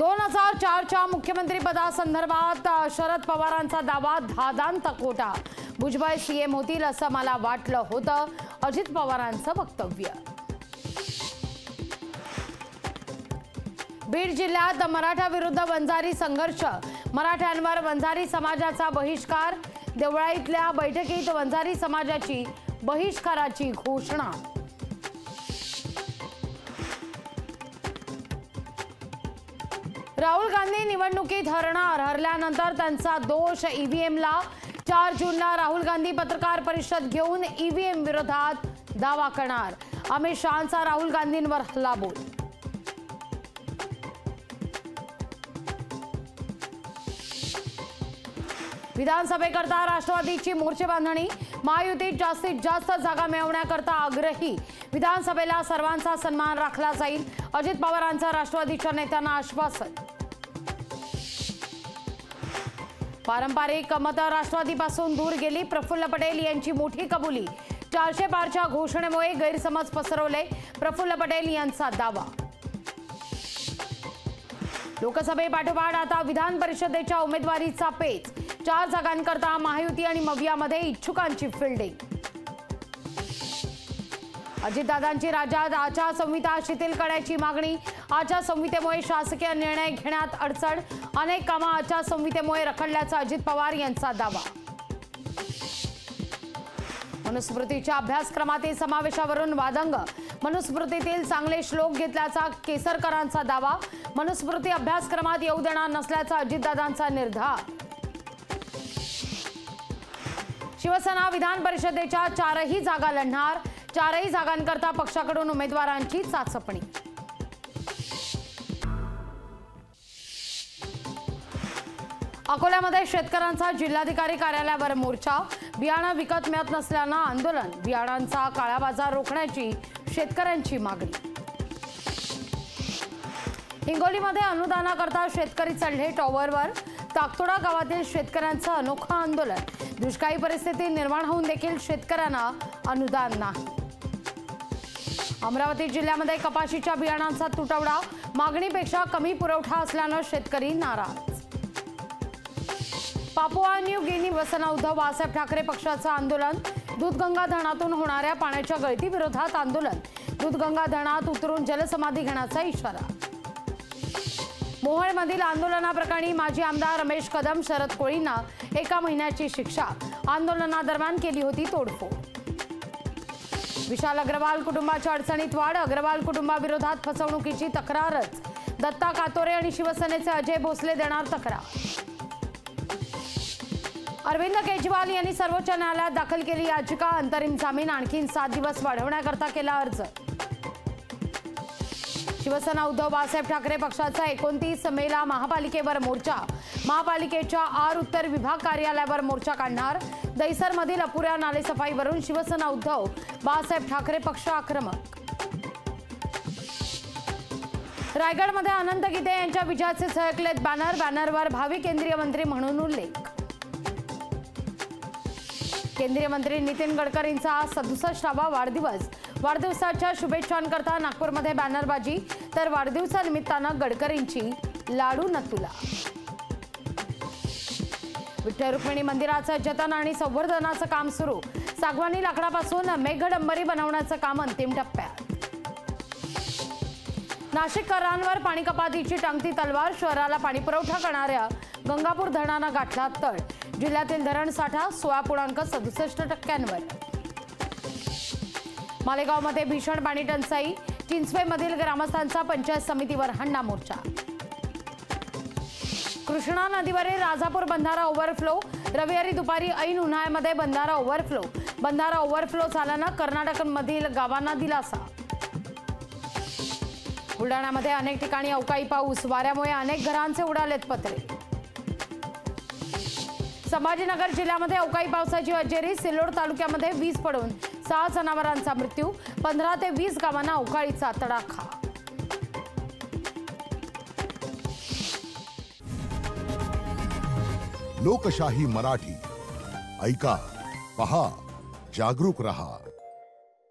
2004च्या मुख्यमंत्री पदासंदर्भात शरद पवारांचा दावा धादांत खोटा। भुजबळ सीएम होतील असं मला वाटलं होतं, अजित पवारांचं वक्तव्य। बीड जिल्ह्यात मराठा विरुद्ध वंजारी संघर्ष, मराठ्यांवर वंजारी समाजाचा बहिष्कार। देवळाईतल्या बैठकीत वंजारी समाजाची बहिष्काराची घोषणा। राहुल गांधी निवडणुकीत हरल्यानंतर त्यांचा दोष ईव्हीएमला। 4 जूनला राहुल गांधी पत्रकार परिषद घेऊन ईव्हीएम विरोधात दावा करणार। अमित शहांचा राहुल गांधींवर हल्लाबोल। विधानसभेकरता राष्ट्रवादीची मोर्चे बांधणी, महायुतीत जास्तीत जास्त जागा मिळवण्याकरता आग्रही। विधानसभेला सर्वांचा सन्मान राखला जाईल, अजित पवारांचा राष्ट्रवादीच्या नेत्यांना आश्वासन। पारंपरिक मतं राष्ट्रवादीपासून दूर गेली, प्रफुल्ल पटेल यांची मोठी कबुली। 400 पारच्या घोषणेमुळे गैरसमज पसरवले, प्रफुल्ल पटेल यांचा दावा। लोकसभेपाठोपाठ आता विधान परिषदेच्या उमेदवारीचा पेच, 4 जागांकरता महायुती आणि मवियामध्ये इच्छुकांची फिल्डिंग। अजितदादांची राज्यात आचारसंहिता शिथिल करण्याची मागणी, आचारसंहितेमुळे शासकीय निर्णय घेण्यात अडचण, अनेक कामं आचारसंहितेमुळे रखडल्याचा अजित पवार यांचा दावा। मनुस्मृतीच्या अभ्यासक्रमातील समावेशावरून वादंग, मनुस्मृतीतील चांगले श्लोक घेतल्याचा केसरकरांचा दावा। मनुस्मृती अभ्यासक्रमात येऊ देणार नसल्याचा अजितदादांचा निर्धार। शिवसेना विधान परिषदेच्या 4ही जागा लढणार, 4ही जागांकरता पक्षाकडून उमेदवारांची चाचपणी। अकोल्यामध्ये शेतकऱ्यांचा जिल्हाधिकारी कार्यालयावर मोर्चा, बियाणं विकत मिळत नसल्यानं आंदोलन, बियाणांचा काळा बाजार रोखण्याची शेतकऱ्यांची मागणी। हिंगोलीमध्ये अनुदानाकरता शेतकरी चढले टॉवरवर, ताकतोडा गावातील शेतकऱ्यांचं अनोखं आंदोलन, दुष्काळी परिस्थिती निर्माण होऊन देखील शेतकऱ्यांना अनुदान नाही। अमरावती जिल्ह्यामध्ये कपाशीच्या बियाणांचा तुटवडा, मागणीपेक्षा कमी पुरवठा असल्यानं शेतकरी नाराज। पापुआ न्यू गिनी वसना उद्धव बाळासाहेब ठाकरे पक्षाचं आंदोलन, दूधगंगा धरणातून होणाऱ्या पाण्याच्या गळतीविरोधात आंदोलन, दूधगंगा धरणात उतरून जलसमाधी घेण्याचा इशारा। मोहोळमधील आंदोलनाप्रकरणी माजी आमदार रमेश कदम, शरद कोळींना 1 महिन्याची शिक्षा, आंदोलनादरम्यान केली होती तोडफोड। विशाल अग्रवाल कुटुंबाच्या अडचणीत वाढ, अग्रवाल कुटुंबाविरोधात फसवणुकीची तक्रारच, दत्ता कातोरे आणि शिवसेनेचे अजय भोसले देणार तक्रार। अरविंद केजरीवाल यांनी सर्वोच्च न्यायालयात दाखल केली याचिका, अंतरिम जामीन आणखी 7 दिवस वाढवण्याकरता केला अर्ज। शिवसेना उद्धव बाळासाहेब ठाकरे पक्षाचा 29 मेला महापालिकेवर मोर्चा, महापालिकेच्या आर उत्तर विभाग कार्यालयावर मोर्चा काढणार। दहिसरमधील अपुऱ्या नालेसफाईवरून शिवसेना उद्धव बाळासाहेब ठाकरे पक्ष आक्रमक। रायगडमध्ये अनंत गीते यांच्या विजयाचे झळकलेत बॅनर, बॅनरवर भावी केंद्रीय मंत्री म्हणून उल्लेख। केंद्रीय मंत्री नितीन गडकरींचा 67वा वाढदिवस, वाढदिवसाच्या शुभेच्छांकरता नागपूरमध्ये बॅनरबाजी, तर वाढदिवसानिमित्तानं गडकरींची लाडू नतुला। विठ्ठल रुक्मिणी मंदिराचं जतन आणि संवर्धनाचं काम सुरू, सागवानी लाकडापासून मेघडंबरी बनवण्याचं काम अंतिम टप्प्यात। नाशिककरांवर पाणी कपातीची टांगती तलवार, शहराला पाणीपुरवठा करणाऱ्या गंगापूर धरणानं गाठला तळ, जिल्ह्यातील धरण साठा 16.67%। मालेगावमध्ये भीषण पाणी टंचाई, चिंचवेमधील ग्रामस्थांचा पंचायत समितीवर हंडा मोर्चा। कृष्णा नदीवरील राजापूर बंधारा ओव्हरफ्लो, रविवारी दुपारी ऐन उन्हाळ्यामध्ये बंधारा ओव्हरफ्लो झाल्यानं कर्नाटकमधील गावांना दिलासा। बुलढाण्यामध्ये अनेक ठिकाणी अवकाळी पाऊस, वाऱ्यामुळे अनेक घरांचे उडालेत पत्रे। संभाजीनगर जिल्ह्यामध्ये अवकाळी पावसाची हजेरी, सिल्लोड तालुक्यामध्ये वीज पडून 6 जनावरांचा मृत्यू, 15 ते 20 गावांना अवकाळीचा तडाखा। लोकशाही मराठी, ऐका, पहा, जागरूक रहा।